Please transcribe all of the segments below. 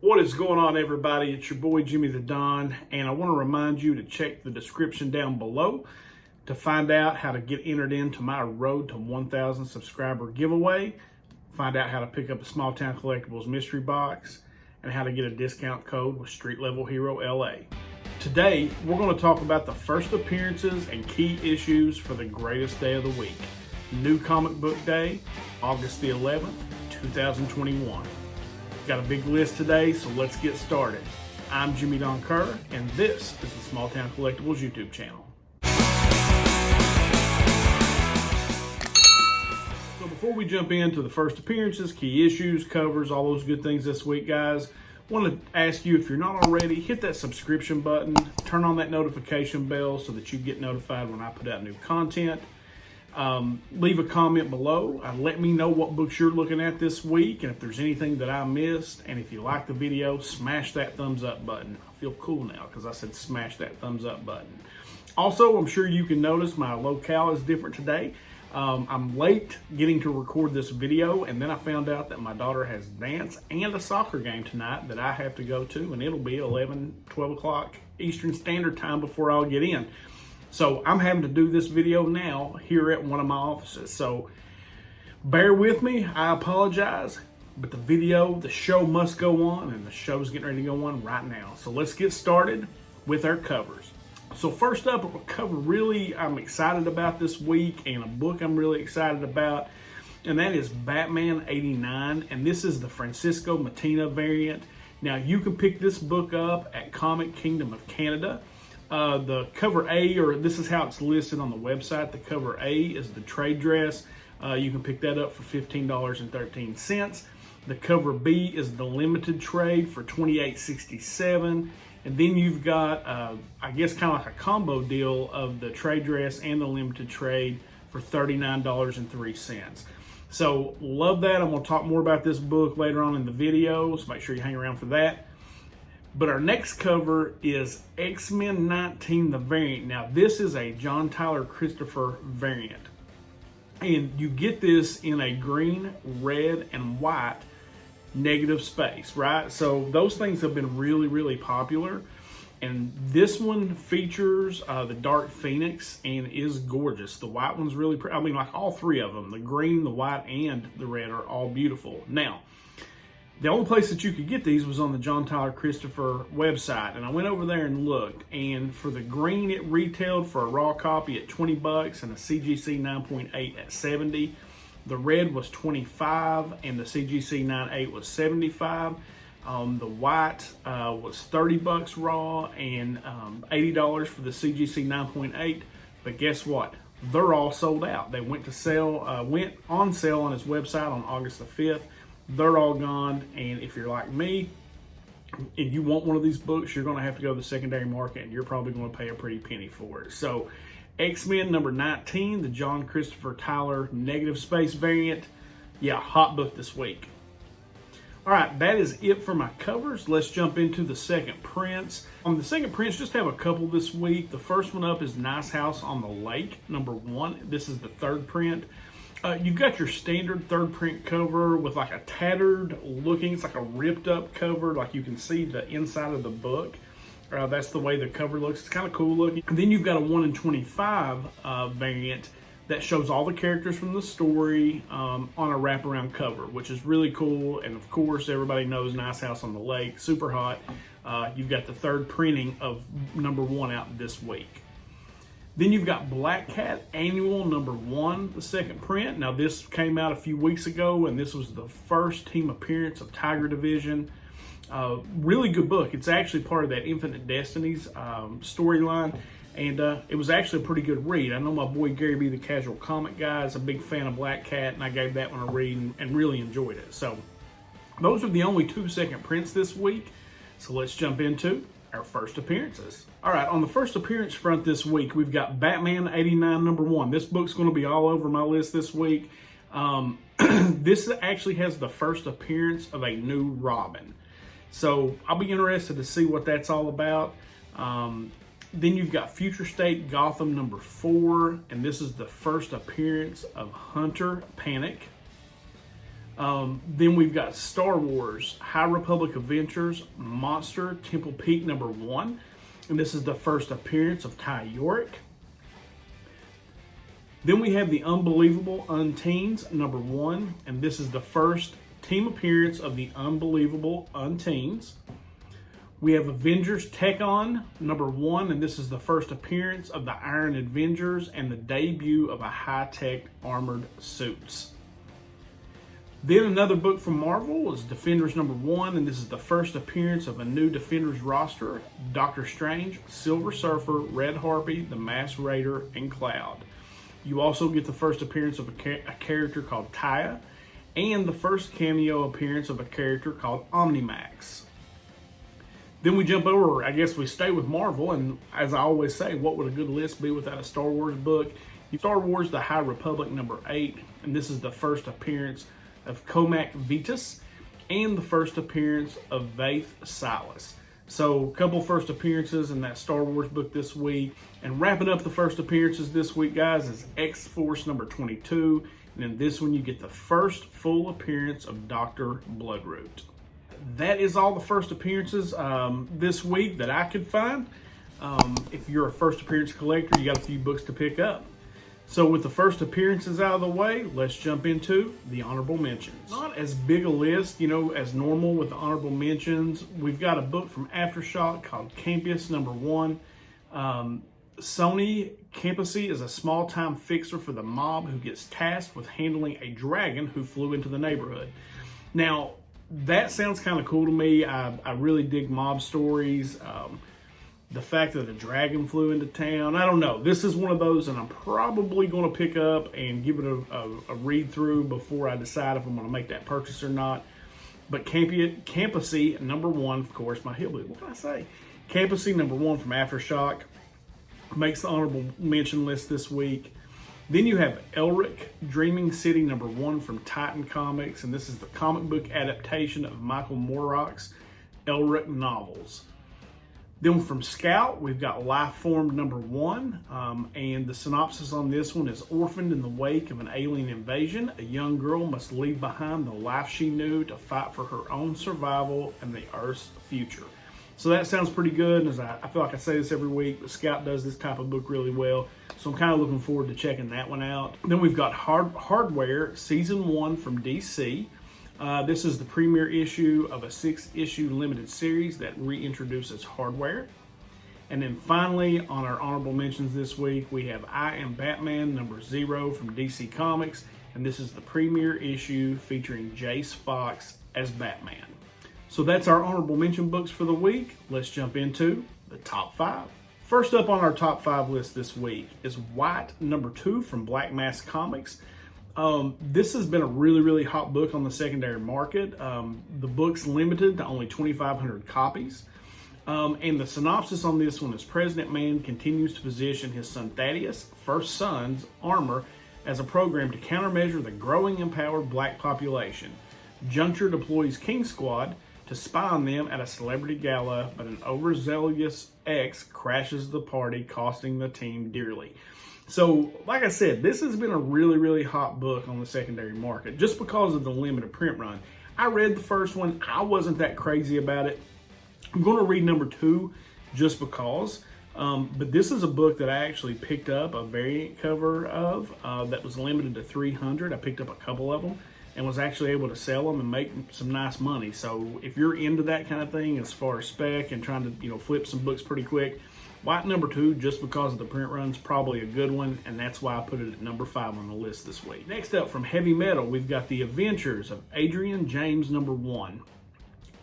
What is going on, everybody? It's your boy Jimmy the Don, and I want to remind you to check the description down below to find out how to get entered into my Road to 1,000 subscriber giveaway, find out how to pick up a SmallTown Collectibles mystery box, and how to get a discount code with Street Level Hero LA. Today, we're going to talk about the first appearances and key issues for the greatest day of the week, New Comic Book Day, August the 11th, 2021. Got a big list today, so let's get started. I'm Jimmy Don Kerr, and this is the SmallTown Collectibles YouTube channel. So before we jump into the first appearances, key issues, covers, all those good things this week, guys, I want to ask you, if you're not already, hit that subscription button, turn on that notification bell so that you get notified when I put out new content. Leave a comment below. Let me know what books you're looking at this week, and if there's anything that I missed. And if you like the video, smash that thumbs up button. I feel cool now because I said smash that thumbs up button. Also, I'm sure you can notice my locale is different today. I'm late getting to record this video, and then I found out that my daughter has dance and a soccer game tonight that I have to go to, and it'll be 11, 12 o'clock Eastern Standard Time before I'll get in. So I'm having to do this video now here at one of my offices. So bear with me, I apologize, but the show must go on, and the show's getting ready to go on right now. So let's get started with our covers. So first up, a cover really I'm excited about this week, and a book I'm really excited about, and that is Batman 89, and this is the Francisco Mattina variant. Now you can pick this book up at Comic Kingdom of Canada. The cover A, or this is how it's listed on the website, the cover A is the trade dress. You can pick that up for $15.13. The cover B is the limited trade for $28.67. And then you've got, I guess, kind of like a combo deal of the trade dress and the limited trade for $39.03. So love that. I'm going to talk more about this book later on in the video, so make sure you hang around for that. But our next cover is X-Men 19, the variant. Now, this is a John Tyler Christopher variant. And you get this in a green, red, and white negative space, right? So those things have been really, really popular. And this one features the Dark Phoenix and is gorgeous. The white one's really pretty. I mean, like all three of them, the green, the white, and the red are all beautiful. Now, the only place that you could get these was on the John Tyler Christopher website, and I went over there and looked, and for the green it retailed for a raw copy at $20 and a CGC 9.8 at $70. The red was $25 and the CGC 9.8 was $75. The white was $30 raw and $80 for the CGC 9.8. But guess what? They're all sold out. They went on sale on his website on August the 5th. They're all gone, and if you're like me and you want one of these books, you're going to have to go to the secondary market, and you're probably going to pay a pretty penny for it. So X-Men number 19, the John Christopher Tyler negative space variant. Yeah, hot book this week. All right, that is it for my covers. Let's jump into the second prints. On the second prints, just have a couple this week. The first one up is Nice House on the Lake, number 1. This is the third print. You've got your standard third print cover with like a tattered looking, it's like a ripped up cover, like you can see the inside of the book. That's the way the cover looks. It's kind of cool looking. And then you've got a 1 in 25 variant that shows all the characters from the story on a wraparound cover, which is really cool. And of course, everybody knows Nice House on the Lake, super hot. You've got the third printing of number 1 out this week. Then you've got Black Cat Annual number 1, the second print. Now this came out a few weeks ago, and this was the first team appearance of Tiger Division. Really good book. It's actually part of that Infinite Destinies storyline, and it was actually a pretty good read. I know my boy Gary B, the Casual Comic Guy, is a big fan of Black Cat, and I gave that one a read and really enjoyed it. So those are the only 2 second prints this week. So let's jump into our first appearances. All right, on the first appearance front this week, we've got Batman 89 number 1. This book's going to be all over my list this week. This actually has the first appearance of a new Robin. So I'll be interested to see what that's all about. Then you've got Future State Gotham number 4, and this is the first appearance of Hunter Panic. Then we've got Star Wars, High Republic Adventures, Monster, Temple Peak #1. And this is the first appearance of Ty Yorick. Then we have the Unbelievable Unteens #1. And this is the first team appearance of the Unbelievable Unteens. We have Avengers Tech-On #1. And this is the first appearance of the Iron Avengers and the debut of a high-tech armored suits. Then another book from Marvel is Defenders #1, and this is the first appearance of a new Defenders roster: Doctor Strange, Silver Surfer, Red Harpy, the Masked Raider, and Cloud. You also get the first appearance of a character called Taya, and the first cameo appearance of a character called Omnimax. Then we jump over, I guess we stay with Marvel, and as I always say, what would a good list be without a Star Wars book? Star Wars The High Republic #8, and this is the first appearance of Comac Vetus and the first appearance of Vaith Silas. So a couple first appearances in that Star Wars book this week. And wrapping up the first appearances this week, guys, is X-Force #22. And in this one, you get the first full appearance of Dr. Bloodroot. That is all the first appearances this week that I could find. If you're a first appearance collector, you got a few books to pick up. So with the first appearances out of the way, let's jump into the honorable mentions. Not as big a list, as normal with the honorable mentions. We've got a book from Aftershock called Campus #1. Sony Campusy is a small-time fixer for the mob who gets tasked with handling a dragon who flew into the neighborhood. Now, that sounds kind of cool to me. I really dig mob stories. The fact that a dragon flew into town, I don't know. This is one of those that I'm probably going to pick up and give it a read through before I decide if I'm going to make that purchase or not. But Campusy #1, of course, my hillbilly, what can I say? Campusy #1 from Aftershock makes the honorable mention list this week. Then you have ELRIC, Dreaming City #1 from Titan Comics, and this is the comic book adaptation of Michael Moorcock's ELRIC novels. Then from Scout, we've got Life Formed #1, and the synopsis on this one is: orphaned in the wake of an alien invasion, a young girl must leave behind the life she knew to fight for her own survival and the Earth's future. So that sounds pretty good, and as I feel like I say this every week, but Scout does this type of book really well, so I'm kind of looking forward to checking that one out. Then we've got Hardware, Season 1 from DC. This is the premiere issue of a 6-issue limited series that reintroduces Hardware. And then finally, on our honorable mentions this week, we have I Am Batman #0 from DC Comics, and this is the premiere issue featuring Jace Fox as Batman. So that's our honorable mention books for the week. Let's jump into the top 5. First up on our top 5 list this week is White #2 from Black Mask Comics. This has been a really, really hot book on the secondary market. The book's limited to only 2,500 copies. And the synopsis on this one is: President Mann continues to position his son Thaddeus, first son's armor as a program to countermeasure the growing empowered black population. Juncture deploys King Squad to spy on them at a celebrity gala, but an overzealous ex crashes the party, costing the team dearly. So, like I said, this has been a really, really hot book on the secondary market just because of the limited print run. I read the first one. I wasn't that crazy about it. I'm going to read #2 just because. But this is a book that I actually picked up a variant cover of that was limited to 300. I picked up a couple of them and was actually able to sell them and make some nice money. So if you're into that kind of thing as far as spec and trying to flip some books pretty quick, White #2, just because of the print run's probably a good one, and that's why I put it at #5 on the list this week. Next up, from Heavy Metal, we've got The Adventures of Adrian James #1.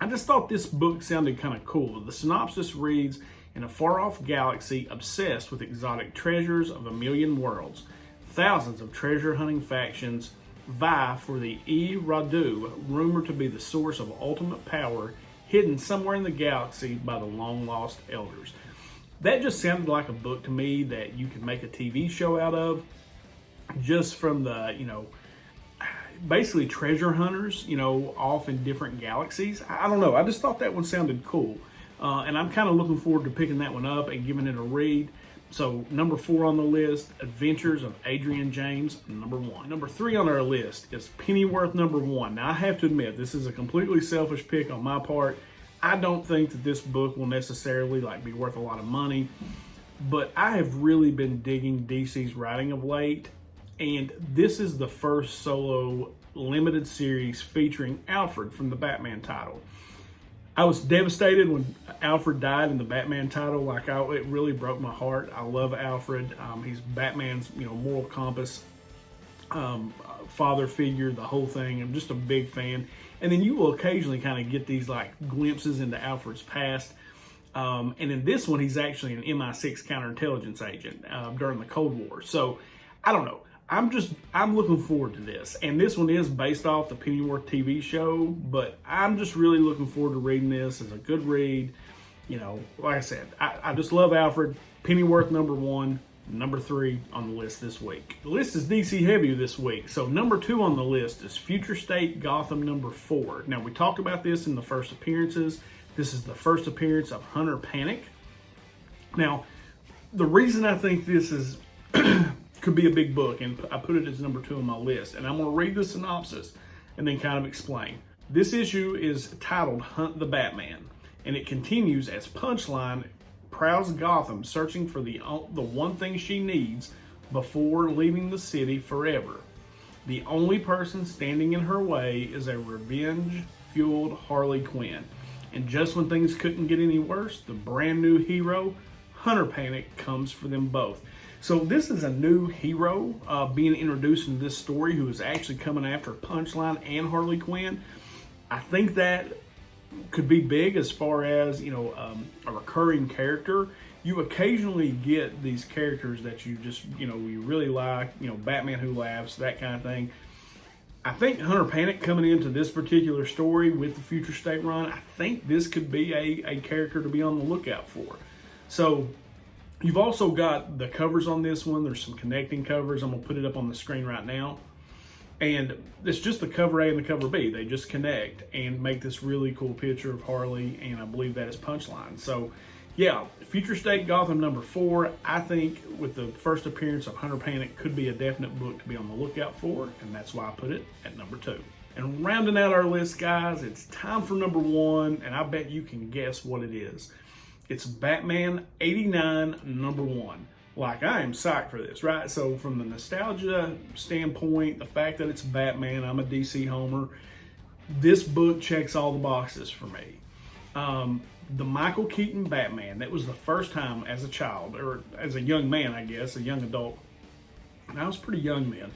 I just thought this book sounded kind of cool. The synopsis reads: in a far-off galaxy obsessed with exotic treasures of a million worlds, thousands of treasure-hunting factions vie for the Radu, rumored to be the source of ultimate power, hidden somewhere in the galaxy by the long-lost elders. That just sounded like a book to me that you could make a TV show out of, just from the, basically treasure hunters, off in different galaxies. I don't know. I just thought that one sounded cool. And I'm kind of looking forward to picking that one up and giving it a read. So number 4 on the list, Adventures of Adrian James, number 1. Number 3 on our list is Pennyworth, number 1. Now I have to admit, this is a completely selfish pick on my part. I don't think that this book will necessarily be worth a lot of money, but I have really been digging DC's writing of late, and this is the first solo limited series featuring Alfred from the Batman title. I was devastated when Alfred died in the Batman title. It really broke my heart. I love Alfred. He's Batman's, moral compass, father figure, the whole thing. I'm just a big fan. And then you will occasionally kind of get these glimpses into Alfred's past. And in this one, he's actually an MI6 counterintelligence agent during the Cold War. So I don't know. I'm looking forward to this. And this one is based off the Pennyworth TV show, but I'm just really looking forward to reading this. It's a good read. Like I said, I just love Alfred. Pennyworth, number 1, number 3 on the list this week. The list is DC heavy this week. So number 2 on the list is Future State Gotham number 4. Now we talked about this in the first appearances. This is the first appearance of Hunter Panic. Now, the reason I think this is could be a big book, and I put it as number 2 on my list, and I'm going to read the synopsis and then kind of explain. This issue is titled Hunt the Batman, and it continues as Punchline prowls Gotham searching for the one thing she needs before leaving the city forever. The only person standing in her way is a revenge-fueled Harley Quinn. And just when things couldn't get any worse, the brand new hero, Hunter Panic, comes for them both. So this is a new hero being introduced in this story who is actually coming after Punchline and Harley Quinn. I think that could be big as far as, a recurring character. You occasionally get these characters that you just, you really like, Batman Who Laughs, that kind of thing. I think Hunter Panic coming into this particular story with the Future State run, I think this could be a character to be on the lookout for. So you've also got the covers on this one. There's some connecting covers. I'm going to put it up on the screen right now. And it's just the cover A and the cover B. They just connect and make this really cool picture of Harley, and I believe that is Punchline. So, yeah, Future State Gotham number 4, I think with the first appearance of Hunter Panic could be a definite book to be on the lookout for, and that's why I put it at number 2. And rounding out our list, guys, it's time for number 1, and I bet you can guess what it is. It's Batman 89 number 1. I am psyched for this, right? So from the nostalgia standpoint, the fact that it's Batman, I'm a DC homer, this book checks all the boxes for me. The Michael Keaton Batman, that was the first time as a child, or as a young man, I guess, a young adult, and I was pretty young then,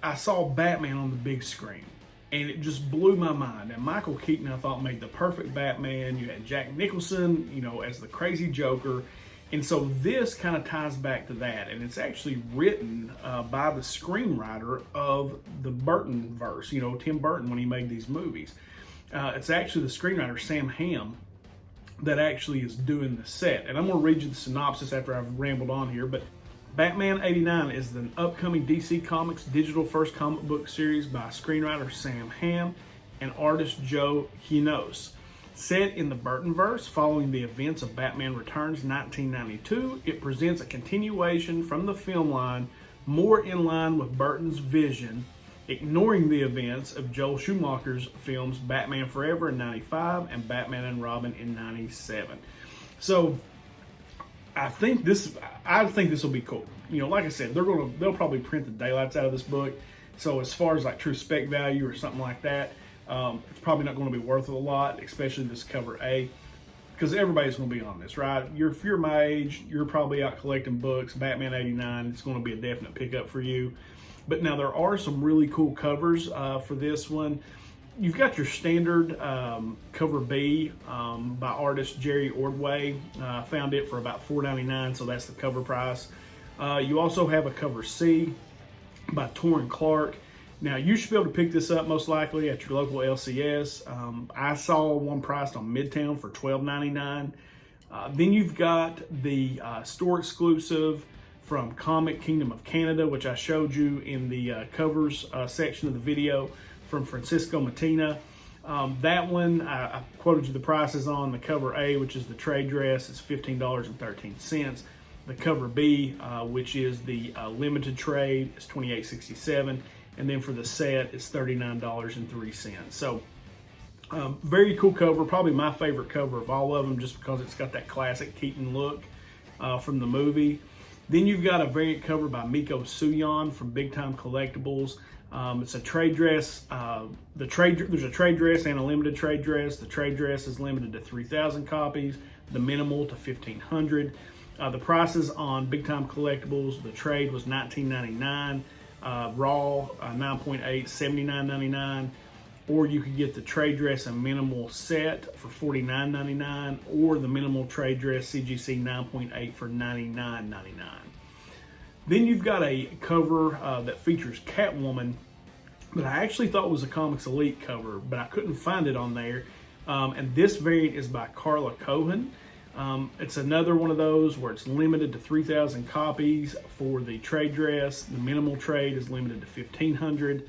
I saw Batman on the big screen. And it just blew my mind. And Michael Keaton, I thought, made the perfect Batman. You had Jack Nicholson, as the crazy Joker. And so this kind of ties back to that. And it's actually written by the screenwriter of the Burton verse, Tim Burton, when he made these movies. It's actually the screenwriter, Sam Hamm, that actually is doing the set. And I'm going to read you the synopsis after I've rambled on here. But Batman 89 is the upcoming DC Comics digital first comic book series by screenwriter Sam Hamm and artist Joe Hinoz. Set in the Burtonverse following the events of Batman Returns 1992, it presents a continuation from the film line more in line with Burton's vision, ignoring the events of Joel Schumacher's films Batman Forever in 95 and Batman and Robin in 97. So I think this will be cool. Like I said, they'll probably print the daylights out of this book. So as far as true spec value or something like that, it's probably not going to be worth a lot, especially this cover A, because everybody's going to be on this, right? If you're my age, you're probably out collecting books. Batman 89, it's going to be a definite pickup for you. But now there are some really cool covers for this one. You've got your standard cover B by artist Jerry Ordway. Found it for about $4.99, so that's the cover price. You also have a cover C by Torrin Clark. Now, you should be able to pick this up most likely at your local LCS. I saw one priced on Midtown for $12.99. Then you've got the store exclusive from Comic Kingdom of Canada, which I showed you in the covers section of the video, from Francisco Matina. That one, I quoted you the prices on. The cover A, which is the trade dress, is $15.13. The cover B, which is the limited trade, is $28.67, and then for the set, it's $39.03. So very cool cover, probably my favorite cover of all of them, just because it's got that classic Keaton look from the movie. Then you've got a variant cover by Miko Suyon from Big Time Collectibles. It's a trade dress. There's a trade dress and a limited trade dress. The trade dress is limited to 3,000 copies, the minimal to 1,500. The prices on Big Time Collectibles, the trade was $19.99, raw 9.8, $79.99, or you could get the trade dress and minimal set for $49.99, or the minimal trade dress CGC 9.8 for $99.99. Then you've got a cover that features Catwoman, but I actually thought was a Comics Elite cover, but I couldn't find it on there. And this variant is by Carla Cohen. It's another one of those where it's limited to 3,000 copies for the trade dress. The minimal trade is limited to 1,500.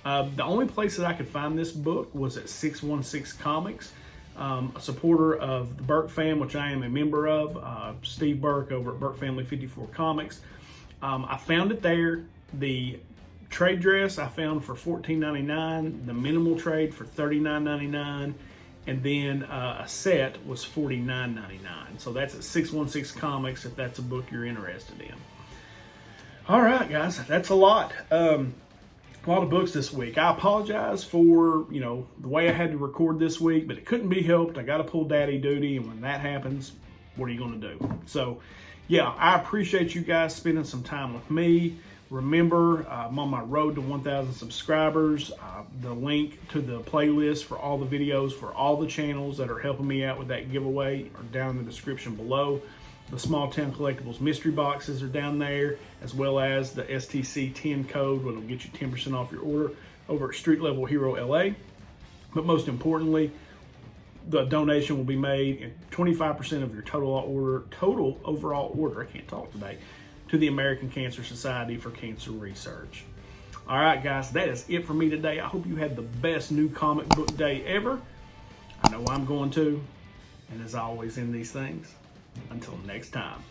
The only place that I could find this book was at 616 Comics, a supporter of the Burke fam, which I am a member of, Steve Burke over at Burke Family 54 Comics. I found it there. The trade dress I found for $14.99, the minimal trade for $39.99, and then a set was $49.99. So that's at 616 Comics if that's a book you're interested in. All right, guys, that's a lot. A lot of books this week. I apologize for, the way I had to record this week, but it couldn't be helped. I got to pull daddy duty, and when that happens, what are you going to do? So, yeah, I appreciate you guys spending some time with me. Remember, I'm on my road to 1,000 subscribers. The link to the playlist for all the videos for all the channels that are helping me out with that giveaway are down in the description below. The SmallTown Collectibles mystery boxes are down there, as well as the STC 10 code, which will get you 10% off your order over at Street Level Hero LA. But most importantly, the donation will be made in 25% of your total overall order, I can't talk today, to the American Cancer Society for Cancer Research. All right, guys, that is it for me today. I hope you had the best new comic book day ever. I know I'm going to. And as I always end these things, until next time.